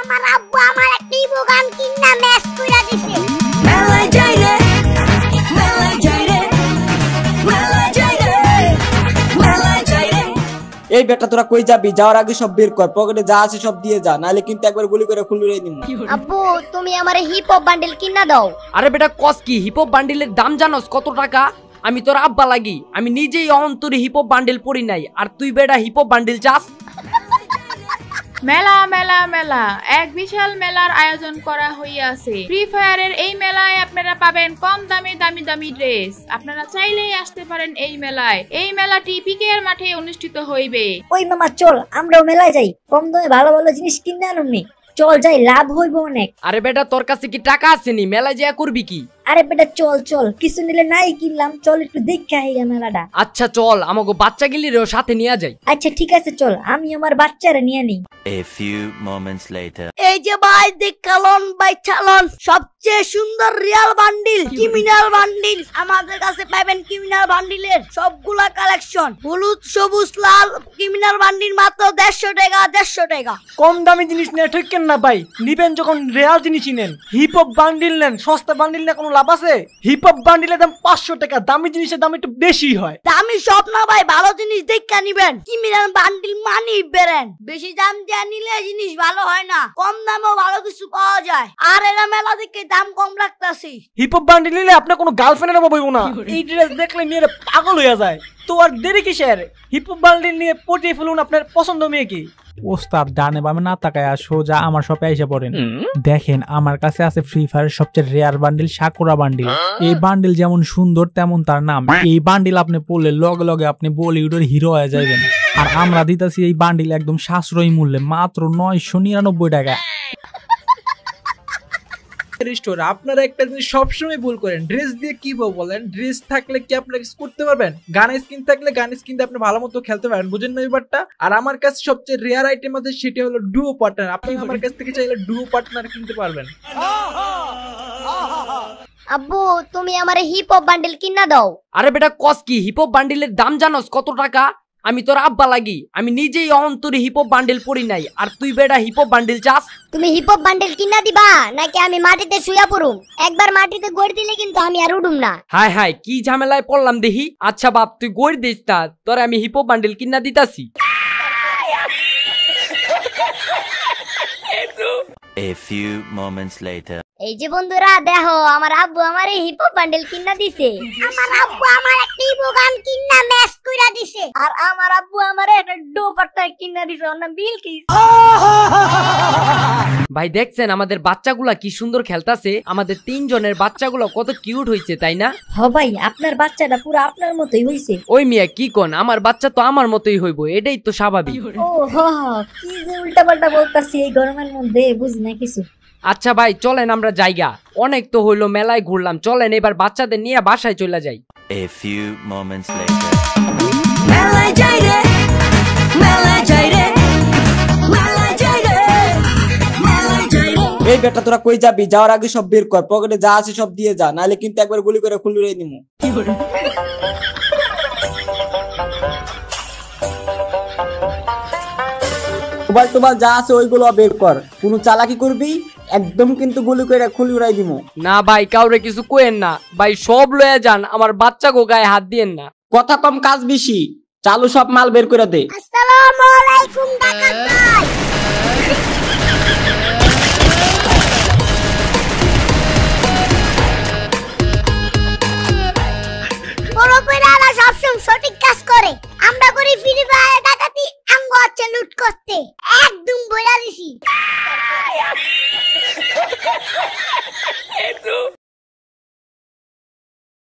আমার আব্বু আমার একটা ইবো গান কিনা ম্যাচ কইরা দিছে। মেলায় যাই রে, মেলায় যাই রে, মেলায় যাই রে, মেলায় যাই রে। এই বেটা তোরা কই যাবি? যাওয়ার আগে সব বের কর, পকেটে যা আছে সব দিয়ে যা, নালে কিন্তু একবার গুলি করে খুলুরে দিমু। আব্বু তুমি আমারে হিপ হপ বান্ডেল কিনা দাও। আরে বেটা কস কি? হিপ হপ বান্ডেলের দাম জানোস কত টাকা? আমি তোর আব্বা লাগি, আমি নিজেই অন্তরে হিপ হপ বান্ডেল পরি নাই, আর তুই বেটা হিপ হপ বান্ডেল চাস? মেলা মেলা মেলা, এক বিশাল মেলার আয়োজন করা হইয়াছে। ফ্রি ফায়ারের এই মেলায় আপনারা পাবেন কম দামে দামি দামি ড্রেস। আপনারা চাইলেই আসতে পারেন এই মেলায়। এই মেলাটি পিকেআর মাঠে অনুষ্ঠিত হইবে। ওই মামা চল আমরাও মেলায় যাই, কম দামে ভালো ভালো জিনিস কিনে আনুনি। চল যাই, লাভ হইব অনেক। আরে বেটা তোর কাছে কি টাকা আছে নি? মেলায় যা করবি কি? আরে বেটা চল চল, কিছু নিলে নাই কিনলাম, চল একটু দেখে আই মেলাটা। আচ্ছা চল, আমাকে বাচ্চা গিলিরও সাথে নিয়ে যাই। আচ্ছা ঠিক আছে চল, আমি আমার বাচ্চারা নিয়ে নিই। A few moments later. এই যে ভাই দেখালন ভাই চালন, সবচেয়ে সুন্দর রিয়াল বান্ডিল ক্রিমিনাল বান্ডিল আমাদের কাছে পাবেন। ক্রিমিনাল বান্ডিলের সবগুলা কালেকশন, হলুদ সবুজ লাল ক্রিমিনাল বান্ডিল মাত্র 150 টাকা 150 টাকা। কম দামি জিনিস নিয়ে ঠকেন না ভাই, নিবেন যখন রেয়াল জিনিসই নেন। হিপ হপ বান্ডিল নেন, সস্তা বান্ডিল না কোনো লাভ আছে? হিপ হপ বান্ডিলের দাম 500 টাকা, দামি জিনিসের দাম একটু বেশি হয়। দামি সব না ভাই, ভালো জিনিস দেখে নিবেন। ক্রিমিনাল বান্ডিল মানি বেরেন, বেশি দাম দিয়ে নিলে জিনিস ভালো হয় না, কম দামেও ভালো কিছু পাওয়া যায়। আর এরা মেলা দেখে দাম কম রাখতাছি। হিপ হপ বান্ডিল নিলে আপনার কোনো গার্লফ্রেন্ডের অভাব হইব না। এই ড্রেস দেখলে মেয়েরা পাগল হইয়া যায়। তো আর দেরি কিসের? হিপ হপ বান্ডিল নিয়ে পটিয়ে ফেলুন আপনার পছন্দ মেয়েকে। ওস্তাদ ডানে বামে না তাকায় সোজা আমার শপে এসে পড়েন। দেখেন আমার কাছে আছে ফ্রি ফায়ার সবচেয়ে রেয়ার বান্ডিল সাকুরা বান্ডিল। এই বান্ডিল যেমন সুন্দর তেমন তার নাম। এই বান্ডিল আপনি পড়লে লগে লগে আপনি বলিউডের হিরো হয়ে যাবেন। আর আমরা দিতেছি এই বান্ডিল একদম সাশ্রয়ী মূল্যে, মাত্র 999 টাকা। আপনারা একটা জিনিস সবসময় ভুল করেন, ড্রেস দিয়ে কি বলেন? ড্রেস থাকলে কি আপনারা কিছু করতে পারবেন? গান স্কিন থাকলে গান স্কিন দিয়ে আপনি ভালো মতো খেলতে পারেন, বুঝেন না ব্যাপারটা? আর আমার কাছে সবচেয়ে রেয়ার আইটেম আছে, সেটা হলো ডুও পার্টনার। আপনি আমার কাছ থেকে চাইলে ডুও পার্টনার কিনতে পারবেন। আব্বু তুমি আমারে হিপ হপ বান্ডেল কিনা দাও। আরে বেটা কস কি? হিপ হপ বান্ডেলের দাম জানোস কত টাকা? আমি তোর আব্বা লাগি, আমি নিজেই অন্তরে হিপ হপ বান্ডেল পরি নাই, আর তুই বেটা হিপ হপ বান্ডেল চাস? তুমি হিপ হপ বান্ডেল কিনা দিবা নাকি আমি মাটিতে শুয়া পড়ুম? একবার মাটিতে গড় দিলে কিন্তু আমি আর উঠুম না। হায় হায় কি ঝামেলায় পড়লাম দেখি। আচ্ছা বাপ তুই গড় দিস না, তোরে আমি হিপ হপ বান্ডেল কিনা দিতাছি। A few moments later. এই যে বন্ধুরা দেখো, আমার আব্বু আমারে হিপ হপ বান্ডেল কিনা দিছে। আমার আব্বু আমার একটা ইবো গান কিনা ম্যাচ কইরা দিছে। আর আমার আব্বু আমারে একটা ডোপাট্টা কিনে দিছে, ওর নাম বিলকিস। ভাই দেখছেন আমাদের বাচ্চাগুলা কি সুন্দর খেলতাছে? আমাদের 3 জনের বাচ্চাগুলো কত কিউট হইছে তাই না? হ ভাই আপনার বাচ্চাটা পুরো আপনার মতোই হইছে। ওই মিয়া কি কোন, আমার বাচ্চা তো আমার মতোই হইব, এটাই তো স্বাভাবিক। ও হ কি যে উল্টাপাল্টা বলতাছি এই গরমের মধ্যে, বুঝি না কিছু। আচ্ছা ভাই চলেন আমরা জায়গা, অনেক তো হইলো মেলায় ঘুরলাম, চলেন এবার বাচ্চাদের নিয়ে বাসায় চলে যাই। A few moments later. মেলায় যাই রে, মেলায় যাই রে, মেলায় যাই রে, মেলায় যাই রে। এই বেটা তোরা কই যাবি? যাওয়ার আগে সব বের কর, পকেটে যা আছে সব দিয়ে যা, নালে কিন্তু একবার গুলি করে খুলুরে দিমু। মোবাইল টোবাইল যা আছে ওইগুলো বের কর, কোনো চালাকি করবি একদম কিন্তু গুলি করে খুলি উড়াই দিমু। না ভাই কাউরে কিছু কইেন না ভাই, সব লয়ে যান, আমার বাচ্চা গো গায়ে হাত দিয়েন না। কথা কম কাজ বেশি, চালু সব মাল বের করে দে। আসসালামু আলাইকুম ডাকাত ভাই। বড় কইরালা সবসময় সঠিক কাজ করে, আমরা করি ফ্রি ফায়ার ডাকাতি, আঙ্গ হচ্ছে লুট করতে। একদম বইরা দিছি।